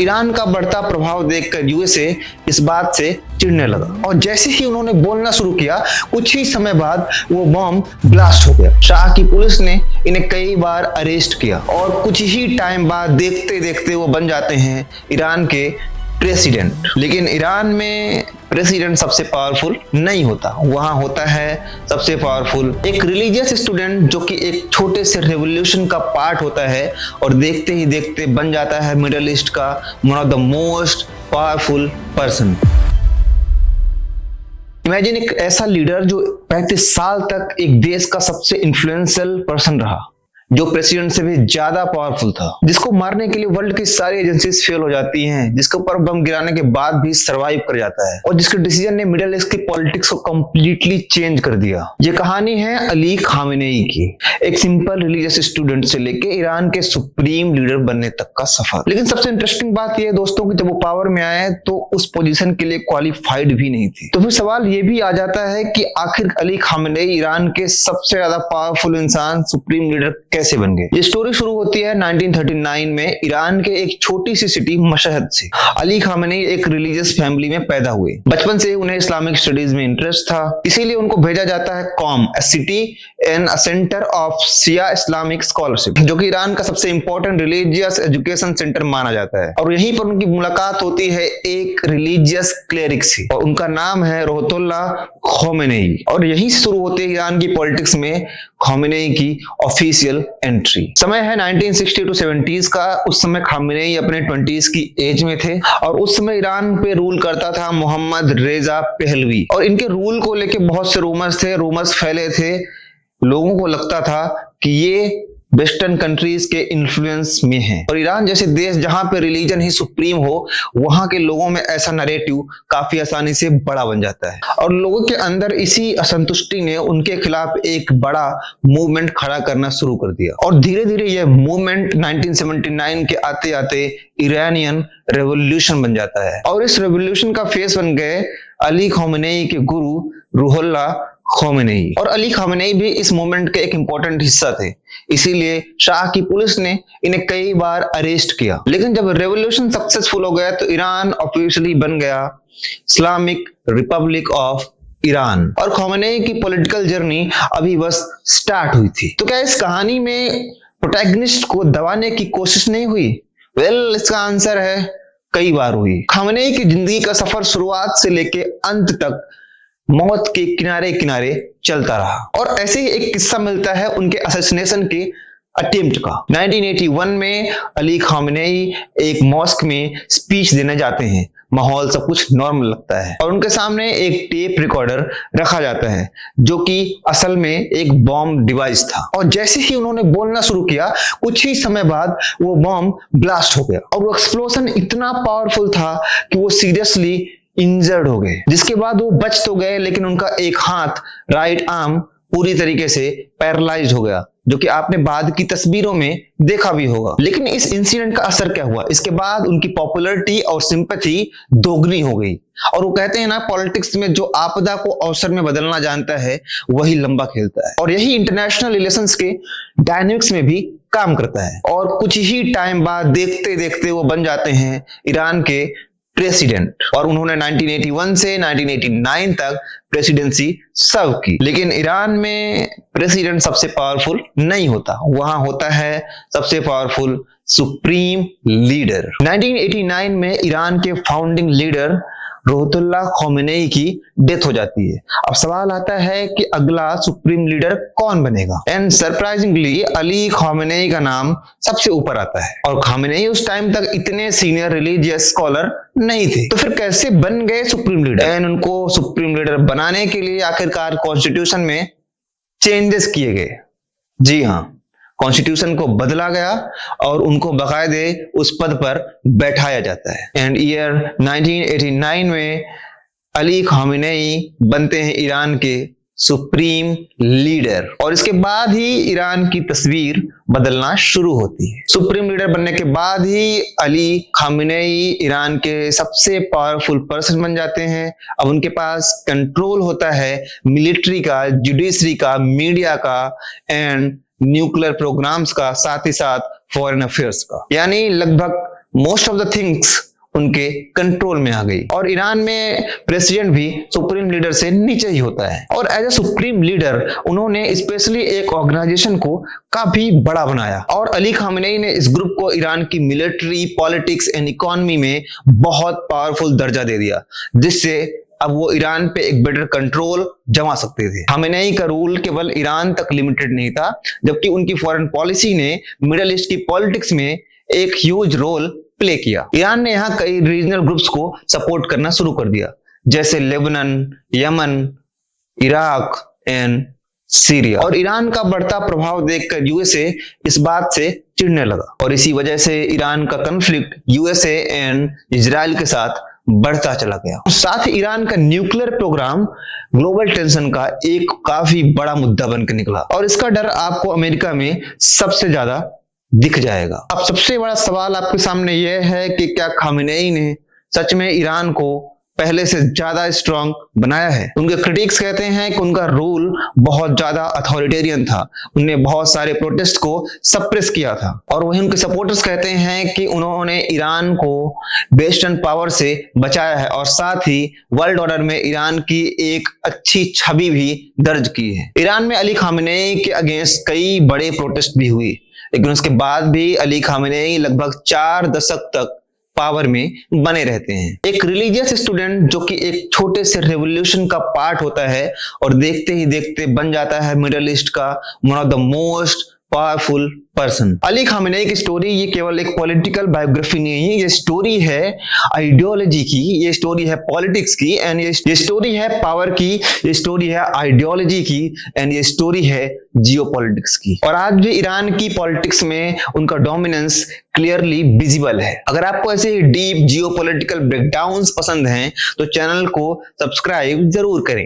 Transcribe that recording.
Iran का बढ़ता प्रभाव देखकर यूएसए इस बात से चिढ़ने लगा और जैसे ही उन्होंने बोलना शुरू किया कुछ ही समय बाद वो बॉम्ब ब्लास्ट हो गया। शाह की पुलिस ने इन्हें कई बार अरेस्ट किया और कुछ ही टाइम बाद देखते देखते वो बन जाते हैं ईरान के प्रेसिडेंट। लेकिन ईरान में प्रेसिडेंट सबसे पावरफुल नहीं होता, वहां होता है सबसे पावरफुल एक रिलीजियस स्टूडेंट जो कि एक छोटे से रेवोल्यूशन का पार्ट होता है और देखते ही देखते बन जाता है मिडिल ईस्ट का one of the most powerful person. Imagine एक ऐसा लीडर जो 35 साल तक एक देश का सबसे इन्फ्लुएंशियल पर्सन रहा, जो प्रेसिडेंट से भी ज्यादा पावरफुल था, जिसको मारने के लिए वर्ल्ड की सारी एजेंसीज फेल हो जाती हैं, जिसके ऊपर बम गिराने के बाद भी सरवाइव कर जाता है और जिसके डिसीजन ने मिडिल ईस्ट की पॉलिटिक्स को कंप्लीटली चेंज कर दिया। ये कहानी है अली खामेनेई की, एक सिंपल रिलीजियस स्टूडेंट से लेके ईरान के सुप्रीम लीडर बनने तक का सफर। लेकिन सबसे इंटरेस्टिंग बात यह है दोस्तों कि जब वो पावर में आए तो उस पोजीशन के लिए क्वालिफाइड भी नहीं थे। तो फिर सवाल ये भी आ जाता है कि आखिर अली खामेनेई ईरान के सबसे ज्यादा पावरफुल इंसान, सुप्रीम लीडर कैसे बन गए। ये स्टोरी शुरू होती है 1939 में ईरान के एक छोटी सी सिटी मशहद से। अली खामेनेई एक रिलीजियस फैमिली में पैदा हुए। बचपन से उन्हें इस्लामिक स्टडीज में इंटरेस्ट था, इसीलिए उनको भेजा जाता है Qom, a city and a centre of Shia Islamic scholarship, जो कि ईरान का सबसे इंपॉर्टेंट रिलीजियस एजुकेशन सेंटर माना जाता है। और यहीं पर उनकी मुलाकात होती है एक रिलीजियस क्लेरिक से और उनका नाम है रुहुल्लाह खोमेनेई। और यहीं से शुरू होती है ईरान की पॉलिटिक्स में खामेनेई की ऑफिशियल एंट्री। समय है 1960 टू 70s का। उस समय खामेनेई अपने 20s की एज में थे और उस समय ईरान पे रूल करता था मोहम्मद रेजा पहलवी और इनके रूल को लेके बहुत से रूमर्स फैले थे। लोगों को लगता था कि ये वेस्टर्न कंट्रीज के इन्फ्लुएंस में है और ईरान जैसे देश जहां पे रिलीजन ही सुप्रीम हो, वहां के लोगों में ऐसा नैरेटिव काफी आसानी से बड़ा बन जाता है और लोगों के अंदर इसी असंतुष्टि ने उनके खिलाफ एक बड़ा मूवमेंट खड़ा करना शुरू कर दिया और धीरे धीरे यह मूवमेंट 1979 के आते आते ईरानियन रेवोल्यूशन बन जाता है और इस रेवोल्यूशन का फेस बन गए अली खामेनेई के गुरु रुहुल्लाह खोमेनेई। और अली खामेनेई भी इस मूवमेंट के एक इंपॉर्टेंट हिस्सा थे, इसीलिए शाह की पुलिस ने इन्हें कई बार अरेस्ट किया। लेकिन जब रेवोल्यूशन सक्सेसफुल हो गया तो ईरान ऑफिशियली बन गया इस्लामिक रिपब्लिक ऑफ ईरान और खोमेनेई की पॉलिटिकल जर्नी अभी बस स्टार्ट हुई थी। तो क्या इस कहानी में प्रोटैगनिस्ट को दबाने की कोशिश नहीं हुई? वेल, इसका आंसर है कई बार हुई। खामेनेई की जिंदगी का सफर शुरुआत से लेके अंत तक मौत के किनारे किनारे चलता रहा और ऐसे ही एक किस्सा मिलता है उनके असैसिनेशन के अटेम्प्ट का। 1981 में अली खामेनेई एक मॉस्क में स्पीच देने जाते हैं। माहौल सब कुछ नॉर्मल लगता है और उनके सामने एक टेप रिकॉर्डर रखा जाता है जो कि असल में एक बॉम्ब डिवाइस था और जैसे ही उन्होंने बोलना शुरू किया कुछ ही समय बाद वो बॉम्ब ब्लास्ट हो गया और वो एक्सप्लोजन इतना पावरफुल था कि वो सीरियसली इंजर्ड हो गए, जिसके बाद वो बच तो गए लेकिन उनका एक हाथ, राइट आर्म पूरी तरीके से पैरालाइज हो गया, जो कि आपने बाद की तस्वीरों में देखा भी होगा। लेकिन इस इंसिडेंट का असर क्या हुआ? इसके बाद उनकी पॉपुलैरिटी और सिंपैथी दोगुनी हो गई और वो कहते हैं ना, पॉलिटिक्स में जो आपदा को अवसर में बदलना जानता है वही लंबा खेलता है और यही इंटरनेशनल रिलेशंस के डायनेमिक्स में भी काम करता है। और कुछ ही टाइम बाद देखते देखते वो बन जाते हैं ईरान के प्रेसिडेंट और उन्होंने 1981 से 1989 तक प्रेसिडेंसी सर्व की। लेकिन ईरान में प्रेसिडेंट सबसे पावरफुल नहीं होता, वहां होता है सबसे पावरफुल सुप्रीम लीडर। 1989 में ईरान के फाउंडिंग लीडर रुहुल्लाह खोमेनेई की डेथ हो जाती है। अब सवाल आता है कि अगला सुप्रीम लीडर कौन बनेगा एंड सरप्राइजिंगली अली खामेनेई का नाम सबसे ऊपर आता है और खामेनेई उस टाइम तक इतने सीनियर रिलीजियस स्कॉलर नहीं थे। तो फिर कैसे बन गए सुप्रीम लीडर? एंड उनको सुप्रीम लीडर बनाने के लिए आखिरकार कॉन्स्टिट्यूशन में चेंजेस किए गए। जी हाँ, कॉन्स्टिट्यूशन को बदला गया और उनको बाकायदे उस पद पर बैठाया जाता है। एंड ईयर 1989 में अली खामेनेई बनते हैं ईरान के सुप्रीम लीडर और इसके बाद ही ईरान की तस्वीर बदलना शुरू होती है। सुप्रीम लीडर बनने के बाद ही अली खामेनेई ईरान के सबसे पावरफुल पर्सन बन जाते हैं। अब उनके पास कंट्रोल होता है मिलिट्री का, जुडिशरी का, मीडिया का एंड न्यूक्लियर प्रोग्राम्स का, साथ ही साथ फॉरेन अफेयर्स का। यानी लगभग मोस्ट ऑफ द थिंग्स उनके कंट्रोल में आ गई और ईरान में प्रेसिडेंट भी सुप्रीम लीडर से नीचे ही होता है। और एज ए सुप्रीम लीडर उन्होंने स्पेशली एक ऑर्गेनाइजेशन को काफी बड़ा बनाया और अली खामेनेई ने इस ग्रुप को ईरान की मिलिट्री, पॉलिटिक्स एंड इकोनॉमी में बहुत पावरफुल दर्जा दे दिया, जिससे अब वो ईरान पे एक बेटर कंट्रोल जमा सकते थे। खामेनेई का रूल केवल ईरान तक लिमिटेड नहीं था, जबकि उनकी फॉरेन पॉलिसी ने मिडिल ईस्ट की पॉलिटिक्स में एक ह्यूज रोल प्ले किया। ईरान ने यहाँ कई रीजनल ग्रुप्स को सपोर्ट करना शुरू कर दिया, जैसे Lebanon, Yemen, Iraq and Syria. और ईरान का बढ़ता प्रभाव देखकर यूएसए इस बात से चिढ़ने लगा और इसी वजह से ईरान का कॉन्फ्लिक्ट यूएसए एंड इजराइल के साथ बढ़ता चला गया। साथ ही ईरान का न्यूक्लियर प्रोग्राम ग्लोबल टेंशन का एक काफी बड़ा मुद्दा बनकर निकला और इसका डर आपको अमेरिका में सबसे ज्यादा दिख जाएगा। अब सबसे बड़ा सवाल आपके सामने यह है कि क्या खामेनेई ने सच में ईरान को पहले से ज्यादा स्ट्रांग बनाया है? उनके क्रिटिक्स कहते हैं कि उनका रूल बहुत ज्यादा अथॉरिटेरियन था, उन्होंने बहुत सारे प्रोटेस्ट को सप्रेस किया था। और वहीं उनके सपोर्टर्स कहते हैं कि उन्होंने ईरान को वेस्टर्न पावर से बचाया है और साथ ही वर्ल्ड ऑर्डर में ईरान की एक अच्छी छवि भी दर्ज की है। ईरान में अली खामेनेई के अगेंस्ट कई बड़े प्रोटेस्ट भी हुई, लेकिन उसके बाद भी अली खामेनेई लगभग 4 दशक तक पावर में बने रहते हैं। एक रिलीजियस स्टूडेंट जो कि एक छोटे से रेवोल्यूशन का पार्ट होता है और देखते ही देखते बन जाता है मिडिल ईस्ट का one of the most powerful person. Ali Khamenei की स्टोरी ये केवल एक पॉलिटिकल बायोग्राफी नहीं है, ये स्टोरी है आइडियोलॉजी की, ये स्टोरी है पॉलिटिक्स की एंड ये स्टोरी है पावर की, ये स्टोरी है आइडियोलॉजी की एंड ये स्टोरी है जियोपॉलिटिक्स की। और आज भी ईरान की पॉलिटिक्स में उनका डोमिनेंस क्लियरली विजिबल है। अगर आपको ऐसे डीप जियोपॉलिटिकल ब्रेकडाउन्स पसंद हैं तो चैनल को सब्सक्राइब जरूर करें।